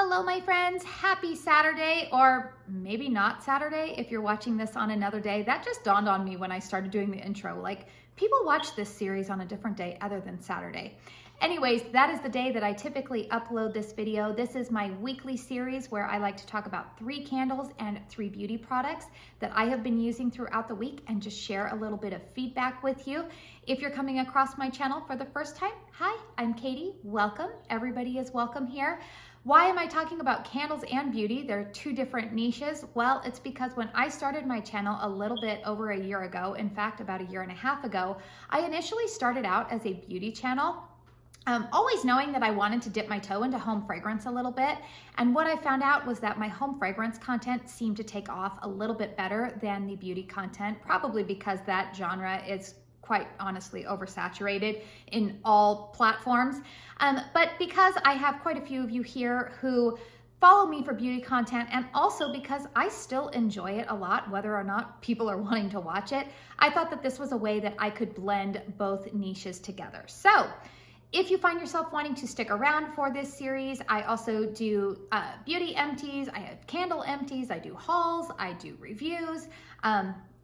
Hello, my friends. Happy Saturday, or maybe not Saturday if you're watching this on another day. That just dawned on me when I started doing the intro. Like, people watch this series on a different day other than Saturday. Anyways, that is the day that I typically upload this video. This is my weekly series where I like to talk about 3 candles and 3 beauty products that I have been using throughout the week and just share a little bit of feedback with you. If you're coming across my channel for the first time, hi, I'm Katie. Welcome. Everybody is welcome here. Why am I talking about candles and beauty? They're 2 different niches. Well, it's because when I started my channel a little bit over a year ago, in fact, about a year and a half ago, I initially started out as a beauty channel. Always knowing that I wanted to dip my toe into home fragrance a little bit. And what I found out was that my home fragrance content seemed to take off a little bit better than the beauty content, probably because that genre is quite honestly oversaturated in all platforms. But because I have quite a few of you here who follow me for beauty content, and also because I still enjoy it a lot, whether or not people are wanting to watch it, I thought that this was a way that I could blend both niches together. So if you find yourself wanting to stick around for this series, I also do beauty empties, I have candle empties, I do hauls, I do reviews,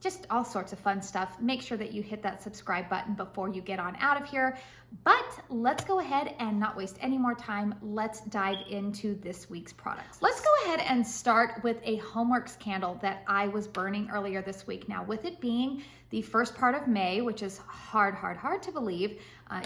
just all sorts of fun stuff. Make sure that you hit that subscribe button before you get on out of here. But let's go ahead and not waste any more time. Let's dive into this week's products. Let's go ahead and start with a Homeworx candle that I was burning earlier this week. Now, with it being the first part of May, which is hard to believe,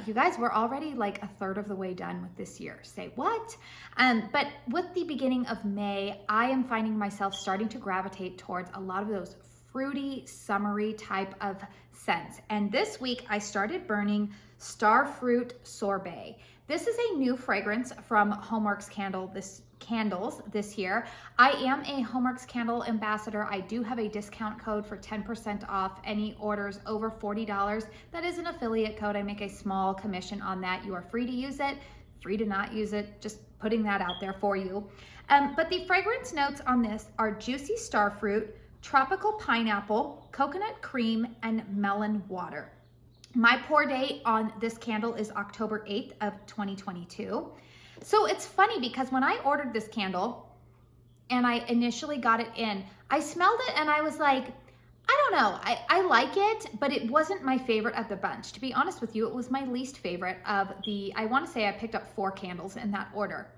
you guys, we're already like a third of the way done with this year. Say what? But with the beginning of May, I am finding myself starting to gravitate towards a lot of those fruity, summery type of scents. And this week I started burning Starfruit Sorbet. This is a new fragrance from Homeworx Candles this year. I am a Homeworx candle ambassador. I do have a discount code for 10% off any orders over $40. That is an affiliate code. I make a small commission on that. You are free to use it, free to not use it, just putting that out there for you. But the fragrance notes on this are juicy starfruit, tropical pineapple, coconut cream, and melon water. My pour date on this candle is October 8th of 2022. So it's funny because when I ordered this candle and I initially got it in, I smelled it and I was like, I don't know, I like it, but it wasn't my favorite of the bunch. To be honest with you, it was my least favorite of I want to say I picked up 4 candles in that order.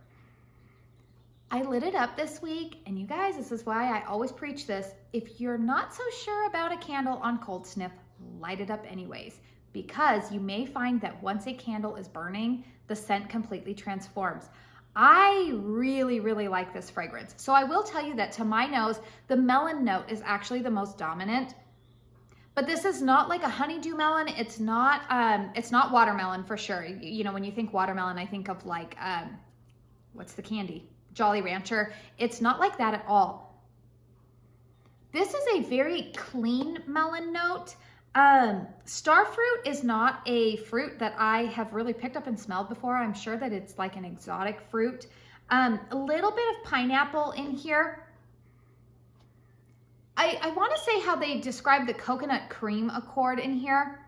I lit it up this week, and you guys, this is why I always preach this. If you're not so sure about a candle on cold sniff, light it up anyways, because you may find that once a candle is burning, the scent completely transforms. I really like this fragrance. So I will tell you that to my nose, the melon note is actually the most dominant, but this is not like a honeydew melon. It's not watermelon for sure. You know, when you think watermelon, I think of like, what's the candy? Jolly Rancher. It's not like that at all. This is a very clean melon note. Starfruit is not a fruit that I have really picked up and smelled before. I'm sure that it's like an exotic fruit. A little bit of pineapple in here. I want to say how they describe the coconut cream accord in here.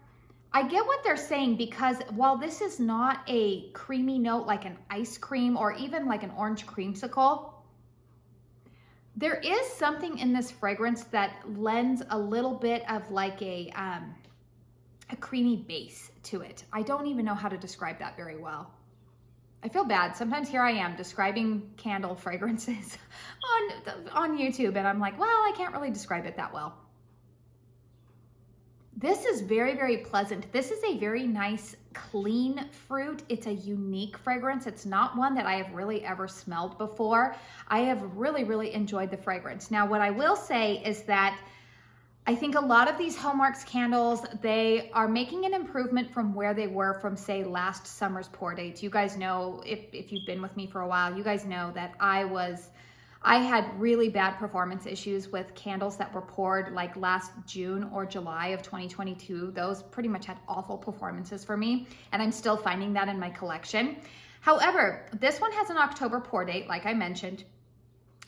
I get what they're saying, because while this is not a creamy note like an ice cream or even like an orange creamsicle, there is something in this fragrance that lends a little bit of like a creamy base to it. I don't even know how to describe that very well. I feel bad. Sometimes here I am describing candle fragrances on YouTube, and I'm like, well, I can't really describe it that well. This is very pleasant. This is a very nice, clean fruit. It's a unique fragrance. It's not one that I have really ever smelled before. I have really enjoyed the fragrance. Now, what I will say is that I think a lot of these Homeworx candles, they are making an improvement from where they were from, say, last summer's pour dates. You guys know, if you've been with me for a while, you guys know that I had really bad performance issues with candles that were poured like last June or July of 2022. Those pretty much had awful performances for me, and I'm still finding that in my collection. However, this one has an October pour date, like I mentioned,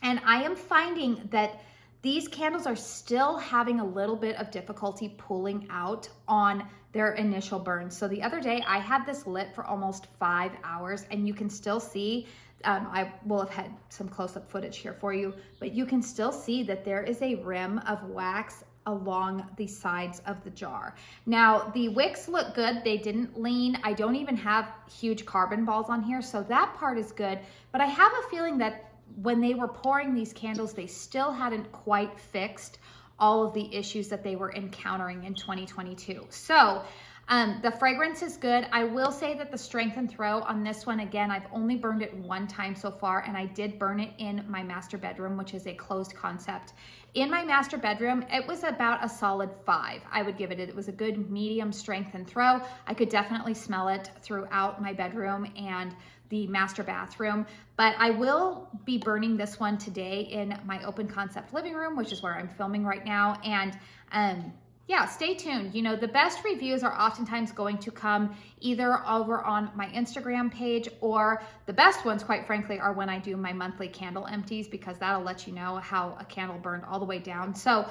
and I am finding that these candles are still having a little bit of difficulty pulling out on their initial burn. So the other day I had this lit for almost 5 hours, and you can still see, I will have had some close-up footage here for you, but you can still see that there is a rim of wax along the sides of the jar. Now the wicks look good, they didn't lean. I don't even have huge carbon balls on here, so that part is good, but I have a feeling that when they were pouring these candles, they still hadn't quite fixed all of the issues that they were encountering in 2022. So the fragrance is good. I will say that the strength and throw on this one, again, I've only burned it one time so far, and I did burn it in my master bedroom, which is a closed concept. In my master bedroom, it was about a solid 5. I would give it. It was a good medium strength and throw. I could definitely smell it throughout my bedroom and the master bathroom, but I will be burning this one today in my open concept living room, which is where I'm filming right now. And yeah, stay tuned. You know, the best reviews are oftentimes going to come either over on my Instagram page, or the best ones, quite frankly, are when I do my monthly candle empties, because that'll let you know how a candle burned all the way down. So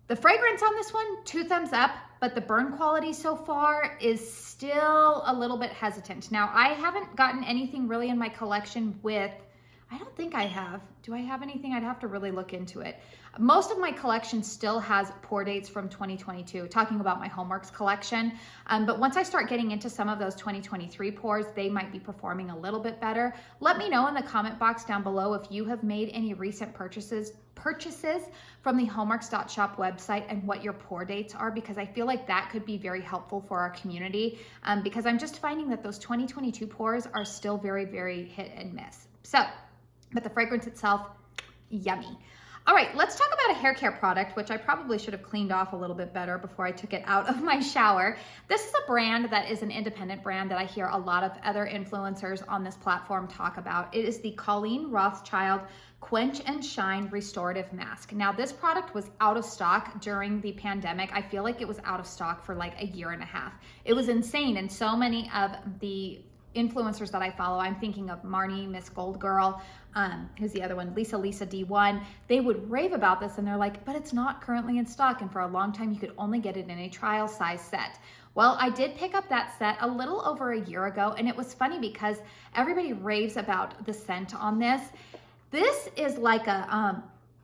the fragrance on this one, 2 thumbs up, but the burn quality so far is still a little bit hesitant. Now, I haven't gotten anything really in my collection with, I don't think I have. Do I have anything? I'd have to really look into it. Most of my collection still has pour dates from 2022, talking about my Homeworx collection. But once I start getting into some of those 2023 pours, they might be performing a little bit better. Let me know in the comment box down below if you have made any recent purchases from the Homeworx.shop website and what your pour dates are, because I feel like that could be very helpful for our community, because I'm just finding that those 2022 pours are still very, very hit and miss. So, but the fragrance itself, yummy. All right, let's talk about a hair care product, which I probably should have cleaned off a little bit better before I took it out of my shower. This is a brand that is an independent brand that I hear a lot of other influencers on this platform talk about. It is the Colleen Rothschild Quench and Shine Restorative Mask. Now, this product was out of stock during the pandemic. I feel like it was out of stock for like a year and a half. It was insane, and so many of the influencers that I follow, I'm thinking of Marnie, Miss Gold Girl, who's the other one, Lisa D1, they would rave about this, and they're like, but it's not currently in stock, and for a long time you could only get it in a trial size set. Well, I did pick up that set a little over a year ago, and it was funny because everybody raves about the scent on this. This is like a,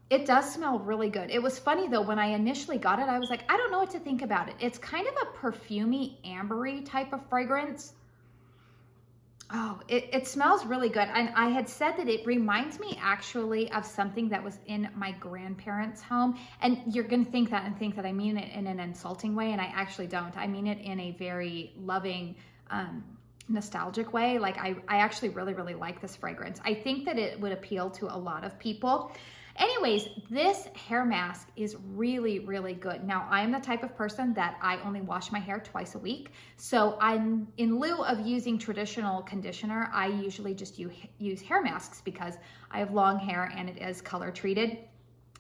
it does smell really good. It was funny though, when I initially got it, I was like, I don't know what to think about it. It's kind of a perfumey, ambery type of fragrance. Oh, it smells really good. And I had said that it reminds me actually of something that was in my grandparents' home. And you're going to think that and think that I mean it in an insulting way. And I actually don't. I mean it in a very loving, nostalgic way. Like I actually really, really like this fragrance. I think that it would appeal to a lot of people. Anyways, this hair mask is really, really good. Now, I'm the type of person that I only wash my hair twice a week. So I'm, in lieu of using traditional conditioner, I usually just use hair masks because I have long hair and it is color treated.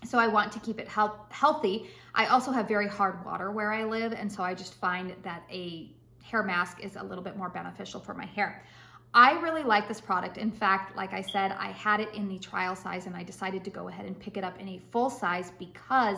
So I want to keep it healthy. I also have very hard water where I live, and so I just find that a hair mask is a little bit more beneficial for my hair. I really like this product. In fact, like I said, I had it in the trial size and I decided to go ahead and pick it up in a full size because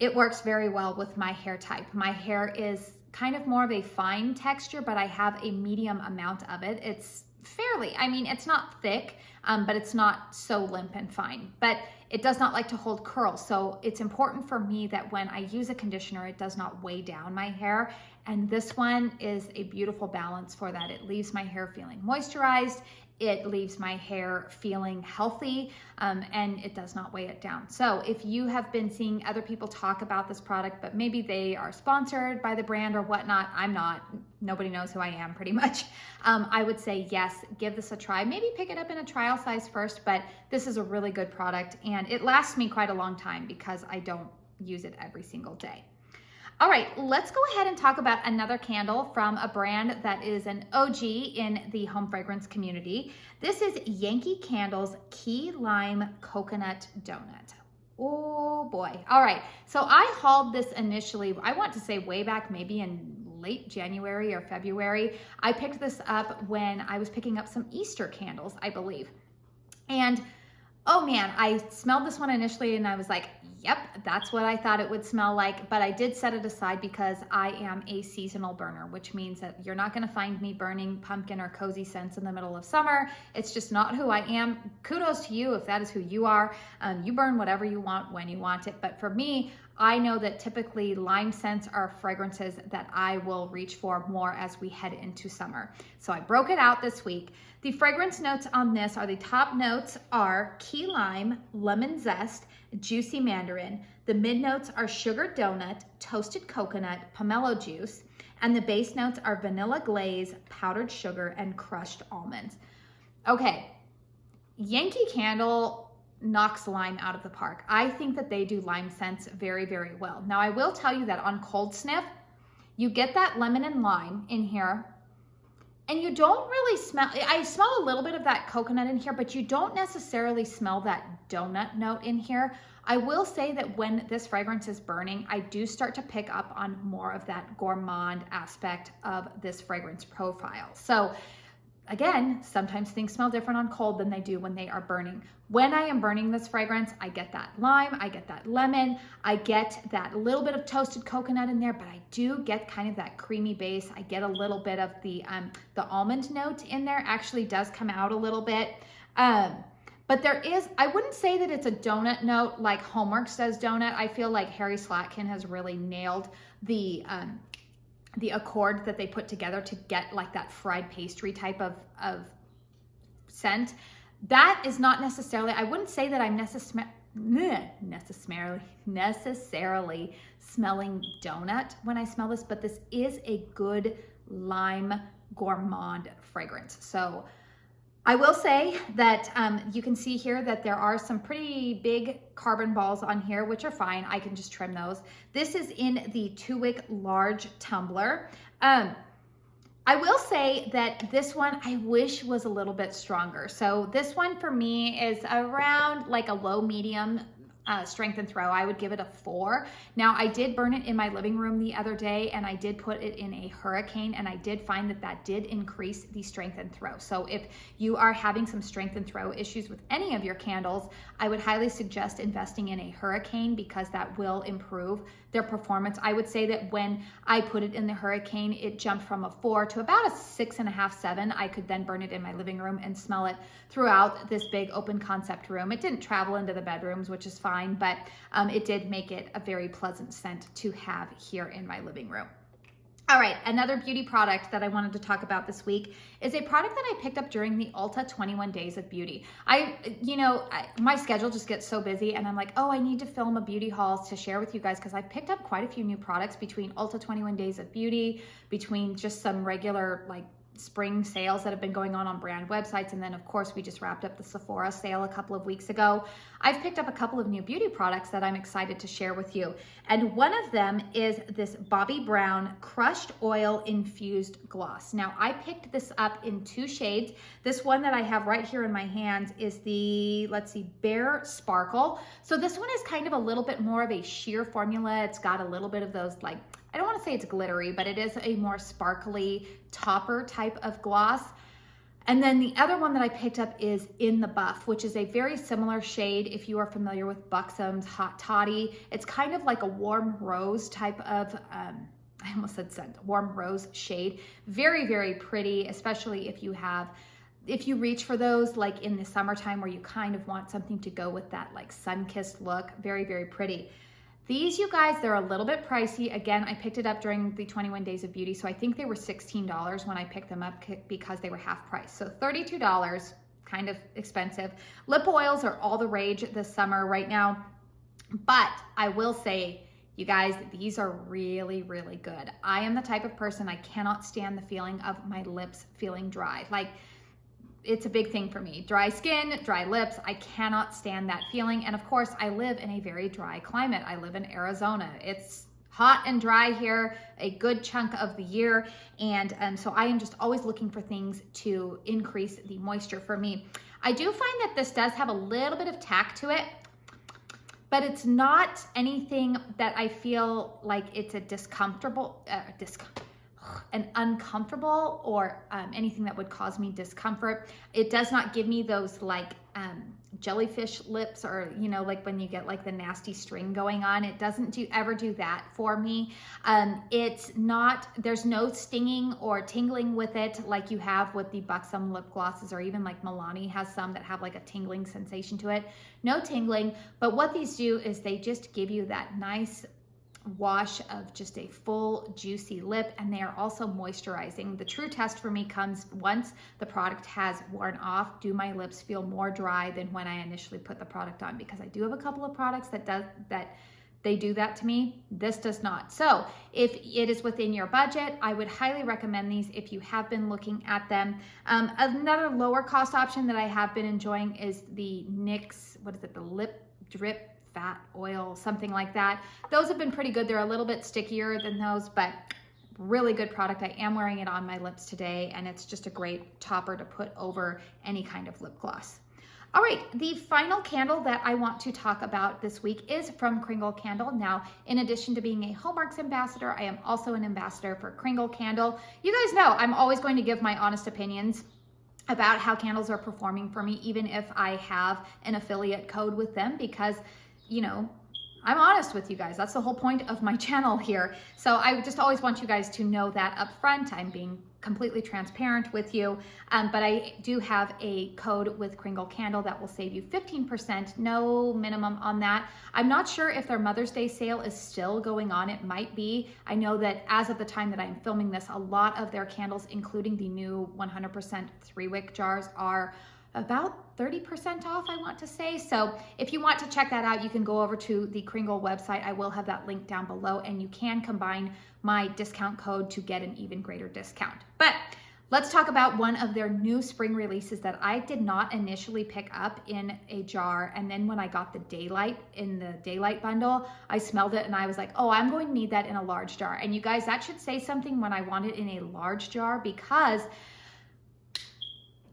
it works very well with my hair type. My hair is kind of more of a fine texture, but I have a medium amount of it. It's fairly, I mean, it's not thick, but it's not so limp and fine. But it does not like to hold curls. So it's important for me that when I use a conditioner, it does not weigh down my hair. And this one is a beautiful balance for that. It leaves my hair feeling moisturized. It leaves my hair feeling healthy, and it does not weigh it down. So if you have been seeing other people talk about this product, but maybe they are sponsored by the brand or whatnot, I'm not. Nobody knows who I am pretty much. I would say yes, give this a try. Maybe pick it up in a trial size first, but this is a really good product and it lasts me quite a long time because I don't use it every single day. All right, let's go ahead and talk about another candle from a brand that is an OG in the home fragrance community. This is Yankee Candles Key Lime Coconut Donut. Oh boy. All right, so I hauled this initially, I want to say way back maybe in late January or February. I picked this up when I was picking up some Easter candles, I believe. And Oh man, I smelled this one initially and I was like, yep, that's what I thought it would smell like. But I did set it aside because I am a seasonal burner, which means that you're not gonna find me burning pumpkin or cozy scents in the middle of summer. It's just not who I am. Kudos to you if that is who you are. You burn whatever you want when you want it. But for me, I know that typically lime scents are fragrances that I will reach for more as we head into summer. So I broke it out this week. The fragrance notes on this are, the top notes are key lime, lemon zest, juicy mandarin. The mid notes are sugar donut, toasted coconut, pomelo juice, and the base notes are vanilla glaze, powdered sugar, and crushed almonds. Okay, Yankee Candle knocks lime out of the park. I think that they do lime scents very, very well. Now I will tell you that on cold sniff, you get that lemon and lime in here, and you don't really smell, I smell a little bit of that coconut in here, but you don't necessarily smell that donut note in here. I will say that when this fragrance is burning, I do start to pick up on more of that gourmand aspect of this fragrance profile. So again, sometimes things smell different on cold than they do when they are burning. When I am burning this fragrance, I get that lime, I get that lemon, I get that little bit of toasted coconut in there, but I do get kind of that creamy base. I get a little bit of the almond note in there, actually does come out a little bit. But there is, I wouldn't say that it's a donut note like Homeworx does donut. I feel like Harry Slatkin has really nailed the accord that they put together to get like that fried pastry type of scent. That is not necessarily, I wouldn't say that I'm necessarily smelling donut when I smell this, but this is a good lime gourmand fragrance. So I will say that you can see here that there are some pretty big carbon balls on here, which are fine. I can just trim those. This is in the 2-wick large tumbler. I will say that this one I wish was a little bit stronger. So this one for me is around like a low medium strength and throw. I would give it a 4. Now I did burn it in my living room the other day and I did put it in a hurricane, and I did find that that did increase the strength and throw. So if you are having some strength and throw issues with any of your candles, I would highly suggest investing in a hurricane because that will improve their performance. I would say that when I put it in the hurricane, it jumped from a 4 to about a 6.5, 7. I could then burn it in my living room and smell it throughout this big open concept room. It didn't travel into the bedrooms, which is fine, but it did make it a very pleasant scent to have here in my living room. All right, another beauty product that I wanted to talk about this week is a product that I picked up during the Ulta 21 Days of Beauty. My schedule just gets so busy and I'm like, oh, I need to film a beauty haul to share with you guys because I've picked up quite a few new products between Ulta 21 Days of Beauty, between just some regular like spring sales that have been going on brand websites. And then of course we just wrapped up the Sephora sale a couple of weeks ago. I've picked up a couple of new beauty products that I'm excited to share with you. And one of them is this Bobbi Brown Crushed Oil Infused Gloss. Now I picked this up in 2 shades. This one that I have right here in my hands is the, let's see, Bare Sparkle. So this one is kind of a little bit more of a sheer formula. It's got a little bit of those like, I don't want to say it's glittery, but it is a more sparkly topper type of gloss. And then the other one that I picked up is In the Buff, which is a very similar shade if you are familiar with Buxom's Hot Toddy. It's kind of like a warm rose type of, I almost said scent, warm rose shade. Very, very pretty, especially if you reach for those like in the summertime where you kind of want something to go with that like sun-kissed look. Very, very pretty. These, you guys, they're a little bit pricey. Again, I picked it up during the 21 Days of Beauty, so I think they were $16 when I picked them up because they were half price. So $32, kind of expensive. Lip oils are all the rage this summer right now, but I will say, you guys, these are really, really good. I am the type of person, I cannot stand the feeling of my lips feeling dry. Like, it's a big thing for me. Dry skin, dry lips, I cannot stand that feeling. And of course, I live in a very dry climate. I live in Arizona. It's hot and dry here a good chunk of the year. And so I am just always looking for things to increase the moisture for me. I do find that this does have a little bit of tack to it, but it's not anything that I feel like it's an uncomfortable or anything that would cause me discomfort. It does not give me those like jellyfish lips, or, you know, like when you get like the nasty string going on. It doesn't ever do that for me. It's not, there's no stinging or tingling with it like you have with the Buxom lip glosses, or even like Milani has some that have like a tingling sensation to it. No tingling, but what these do is they just give you that nice wash of just a full juicy lip, and they are also moisturizing. The true test for me comes once the product has worn off. Do my lips feel more dry than when I initially put the product on? Because I do have a couple of products that they do that to me. This does not. So if it is within your budget, I would highly recommend these if you have been looking at them. Another lower cost option that I have been enjoying is the NYX, what is it, the Lip Drip Fat Oil, something like that. Those have been pretty good. They're a little bit stickier than those, but really good product. I am wearing it on my lips today, and it's just a great topper to put over any kind of lip gloss. All right, the final candle that I want to talk about this week is from Kringle Candle. Now, in addition to being a Homeworx ambassador, I am also an ambassador for Kringle Candle. You guys know I'm always going to give my honest opinions about how candles are performing for me, even if I have an affiliate code with them, because, you know, I'm honest with you guys. That's the whole point of my channel here. So I just always want you guys to know that up front. I'm being completely transparent with you. But I do have a code with Kringle Candle that will save you 15%, no minimum on that. I'm not sure if their Mother's Day sale is still going on. It might be. I know that as of the time that I'm filming this, a lot of their candles, including the new 100% 3-wick jars, are about 30% off, I want to say. So if you want to check that out, you can go over to the Kringle website. I will have that link down below, and you can combine my discount code to get an even greater discount. But let's talk about one of their new spring releases that I did not initially pick up in a jar. And then when I got the Daylight in the Daylight bundle, I smelled it and I was like, oh, I'm going to need that in a large jar. And you guys, that should say something when I want it in a large jar, because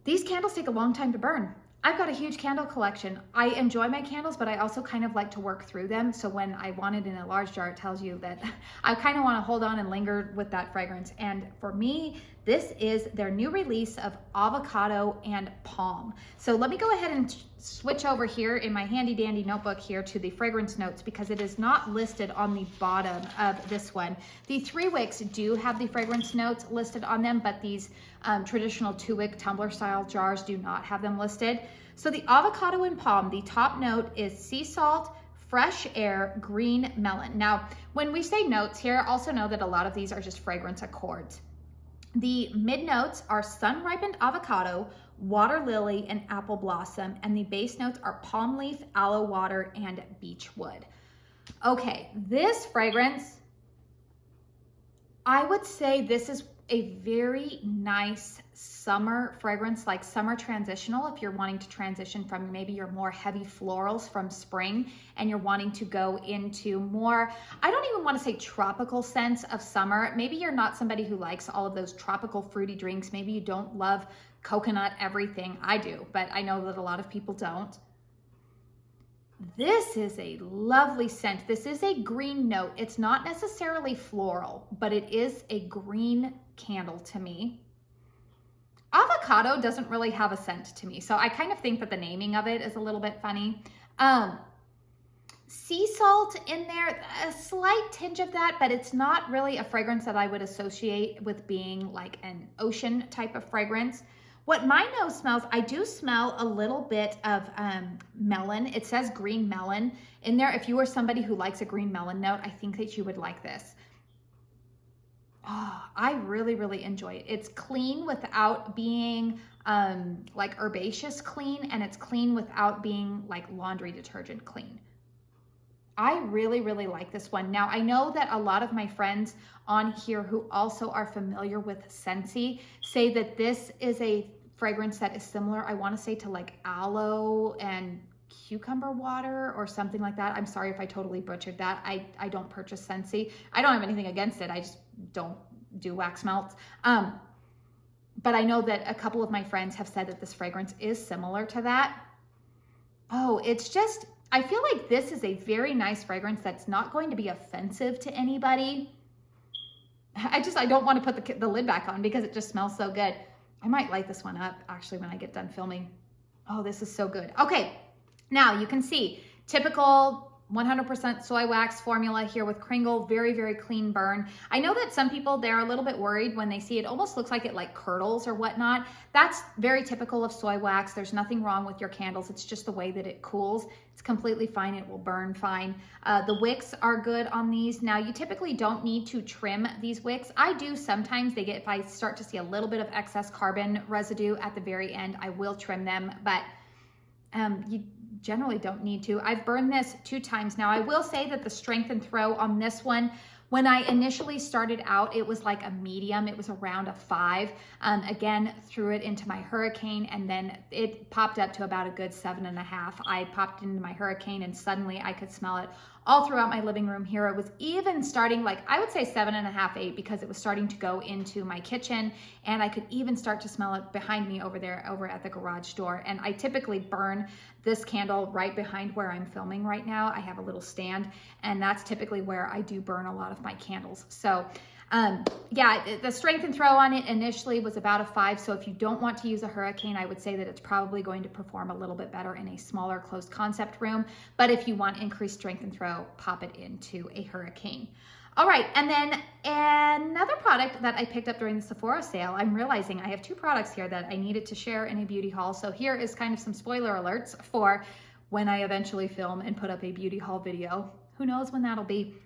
these candles take a long time to burn. I've got a huge candle collection. I enjoy my candles, but I also kind of like to work through them. So when I want it in a large jar, it tells you that I kind of want to hold on and linger with that fragrance. And for me, this is their new release of Avocado and Palm. So let me go ahead and switch over here in my handy dandy notebook here to the fragrance notes, because it is not listed on the bottom of this one. The 3-wicks do have the fragrance notes listed on them, but these traditional 2-wick tumbler style jars do not have them listed. So the Avocado and Palm, the top note is sea salt, fresh air, green melon. Now, when we say notes here, also know that a lot of these are just fragrance accords. The mid notes are sun-ripened avocado, water lily, and apple blossom, and the base notes are palm leaf, aloe water, and beech wood. Okay, this fragrance, I would say this is a very nice summer fragrance, like summer transitional. If you're wanting to transition from maybe your more heavy florals from spring and you're wanting to go into more, I don't even want to say tropical scents of summer. Maybe you're not somebody who likes all of those tropical fruity drinks. Maybe you don't love coconut everything. I do, but I know that a lot of people don't. This is a lovely scent. This is a green note. It's not necessarily floral, but it is a green candle to me. Avocado doesn't really have a scent to me, so I kind of think that the naming of it is a little bit funny. Sea salt in there, a slight tinge of that, but it's not really a fragrance that I would associate with being like an ocean type of fragrance. What my nose smells, I do smell a little bit of melon. It says green melon in there. If you are somebody who likes a green melon note, I think that you would like this. Oh, I really, really enjoy it. It's clean without being like herbaceous clean, and it's clean without being like laundry detergent clean. I really, really like this one. Now, I know that a lot of my friends on here who also are familiar with Scentsy say that this is a fragrance that is similar, I want to say, to like aloe and cucumber water or something like that. I'm sorry if I totally butchered that. I don't purchase Scentsy. I don't have anything against it. I just don't do wax melts. But I know that a couple of my friends have said that this fragrance is similar to that. Oh, it's just, I feel like this is a very nice fragrance that's not going to be offensive to anybody. I don't want to put the lid back on because it just smells so good. I might light this one up actually when I get done filming. Oh, this is so good. Okay, now you can see typical 100% soy wax formula here with Kringle, very, very clean burn. I know that some people, they're a little bit worried when they see it almost looks like it like curdles or whatnot. That's very typical of soy wax. There's nothing wrong with your candles. It's just the way that it cools. It's completely fine. It will burn fine. The wicks are good on these. Now you typically don't need to trim these wicks. I do sometimes. If I start to see a little bit of excess carbon residue at the very end, I will trim them, but you generally don't need to. I've burned this 2 times now. I will say that the strength and throw on this one, when I initially started out, it was like a medium. It was around a 5. Again, threw it into my Hurricane, and then it popped up to about a good 7.5. I popped into my Hurricane and suddenly I could smell it all throughout my living room here. It was even starting, like, I would say 7.5, 8, because it was starting to go into my kitchen, and I could even start to smell it behind me over there, over at the garage door. And I typically burn this candle right behind where I'm filming right now. I have a little stand, and that's typically where I do burn a lot of my candles. So yeah, the strength and throw on it initially was about a 5. So if you don't want to use a Hurricane, I would say that it's probably going to perform a little bit better in a smaller closed concept room. But if you want increased strength and throw, pop it into a Hurricane. All right, and then another product that I picked up during the Sephora sale, I'm realizing I have 2 products here that I needed to share in a beauty haul. So here is kind of some spoiler alerts for when I eventually film and put up a beauty haul video. Who knows when that'll be?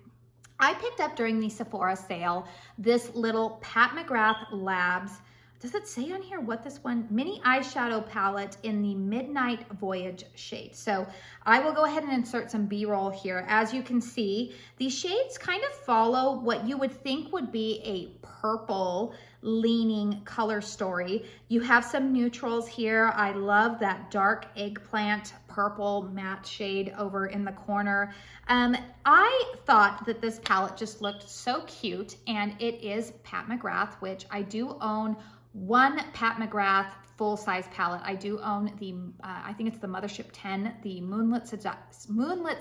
I picked up during the Sephora sale this little Pat McGrath Labs. Does it say on here what this one? Mini eyeshadow palette in the Midnight Voyage shade. So I will go ahead and insert some B-roll here. As you can see, these shades kind of follow what you would think would be a purple leaning color story. You have some neutrals here. I love that dark eggplant purple matte shade over in the corner. I thought that this palette just looked so cute, and it is Pat McGrath, which I do own one Pat McGrath full-size palette. I do own the, I think it's the Mothership 10, the Moonlit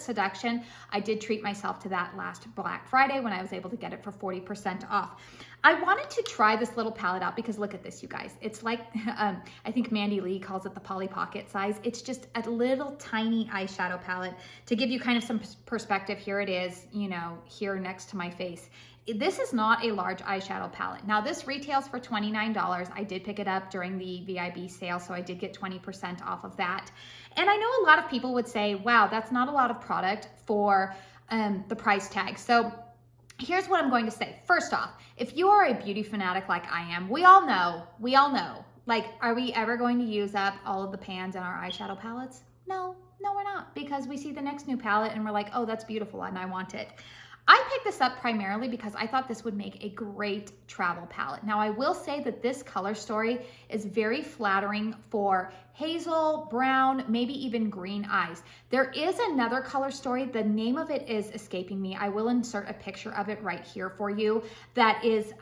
Seduction. I did treat myself to that last Black Friday when I was able to get it for 40% off. I wanted to try this little palette out because look at this, you guys. It's like, I think Mandy Lee calls it the Polly Pocket size. It's just a little tiny eyeshadow palette. To give you kind of some perspective, here it is, you know, here next to my face. This is not a large eyeshadow palette. Now this retails for $29. I did pick it up during the VIB sale, so I did get 20% off of that. And I know a lot of people would say, wow, that's not a lot of product for the price tag. So here's what I'm going to say. First off, if you are a beauty fanatic like I am, we all know, like, are we ever going to use up all of the pans in our eyeshadow palettes? No, we're not, because we see the next new palette and we're like, oh, that's beautiful and I want it. I picked this up primarily because I thought this would make a great travel palette. Now, I will say that this color story is very flattering for hazel, brown, maybe even green eyes. There is another color story. The name of it is escaping me. I will insert a picture of it right here for you. That is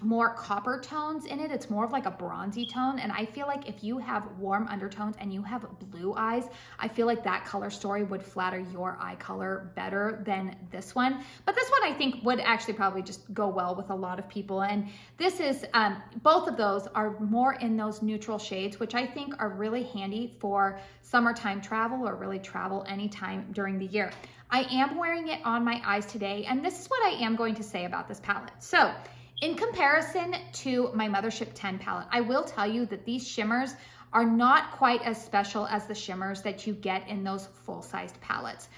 more copper tones in it. It's more of like a bronzy tone. And I feel like if you have warm undertones and you have blue eyes, I feel like that color story would flatter your eye color better than this one. But this one I think would actually probably just go well with a lot of people. And this is, both of those are more in those neutral shades, which I think are really handy for summertime travel or really travel anytime during the year. I am wearing it on my eyes today, and this is what I am going to say about this palette. So in comparison to my Mothership 10 palette, I will tell you that these shimmers are not quite as special as the shimmers that you get in those full-sized palettes.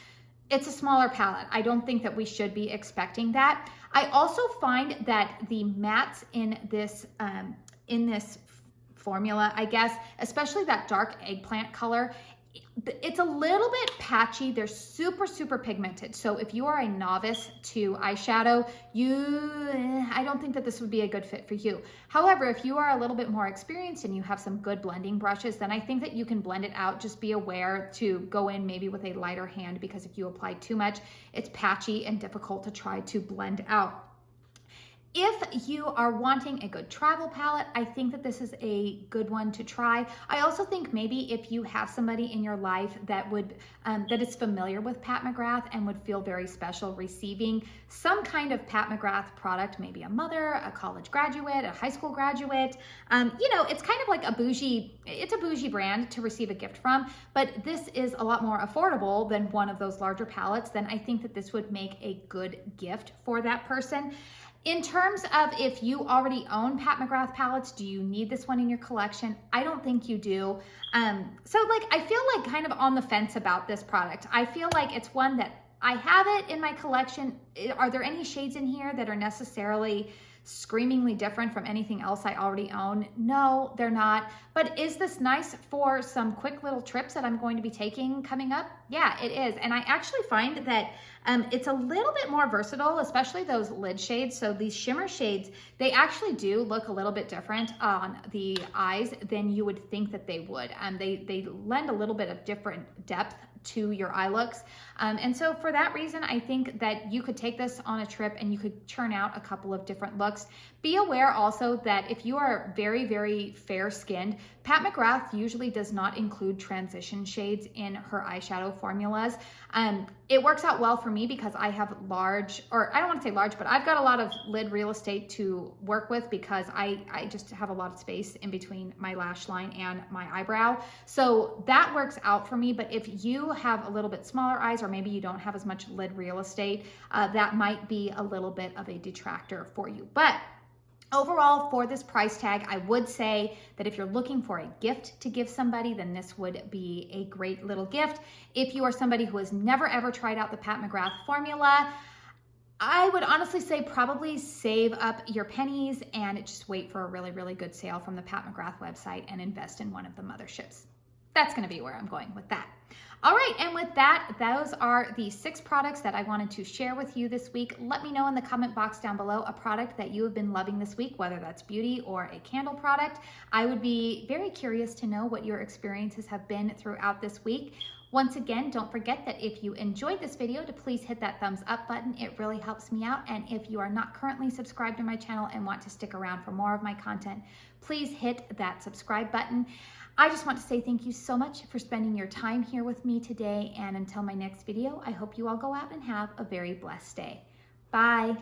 It's a smaller palette. I don't think that we should be expecting that. I also find that the mattes in this formula, I guess, especially that dark eggplant color, it's a little bit patchy. They're super, super pigmented. So if you are a novice to eyeshadow, I don't think that this would be a good fit for you. However, if you are a little bit more experienced and you have some good blending brushes, then I think that you can blend it out. Just be aware to go in maybe with a lighter hand, because if you apply too much, it's patchy and difficult to try to blend out. If you are wanting a good travel palette, I think that this is a good one to try. I also think maybe if you have somebody in your life that would that is familiar with Pat McGrath and would feel very special receiving some kind of Pat McGrath product, maybe a mother, a college graduate, a high school graduate, you know, it's kind of like it's a bougie brand to receive a gift from, but this is a lot more affordable than one of those larger palettes. Then I think that this would make a good gift for that person. In terms of if you already own Pat McGrath palettes, do you need this one in your collection? I don't think you do. So like, I feel like kind of on the fence about this product. I feel like it's one that I have it in my collection. Are there any shades in here that are necessarily screamingly different from anything else I already own? No, they're not. But is this nice for some quick little trips that I'm going to be taking coming up? Yeah, it is. And I actually find that it's a little bit more versatile, especially those lid shades. So these shimmer shades, they actually do look a little bit different on the eyes than you would think that they would. They lend a little bit of different depth to your eye looks. And so for that reason, I think that you could take this on a trip and you could churn out a couple of different looks. Be aware also that if you are very, very fair skinned, Pat McGrath usually does not include transition shades in her eyeshadow formulas. It works out well for me because I have large, or I don't want to say large, but I've got a lot of lid real estate to work with because I just have a lot of space in between my lash line and my eyebrow. So that works out for me. But if you have a little bit smaller eyes, or maybe you don't have as much lid real estate, that might be a little bit of a detractor for you. But overall, for this price tag, I would say that if you're looking for a gift to give somebody, then this would be a great little gift. If you are somebody who has never ever tried out the Pat McGrath formula, I would honestly say probably save up your pennies and just wait for a really, really good sale from the Pat McGrath website and invest in one of the motherships. That's going to be where I'm going with that. All right, and with that, those are the 6 products that I wanted to share with you this week. Let me know in the comment box down below a product that you have been loving this week, whether that's beauty or a candle product. I would be very curious to know what your experiences have been throughout this week. Once again, don't forget that if you enjoyed this video, to please hit that thumbs up button. It really helps me out. And if you are not currently subscribed to my channel and want to stick around for more of my content, please hit that subscribe button. I just want to say thank you so much for spending your time here with me today. And until my next video, I hope you all go out and have a very blessed day. Bye.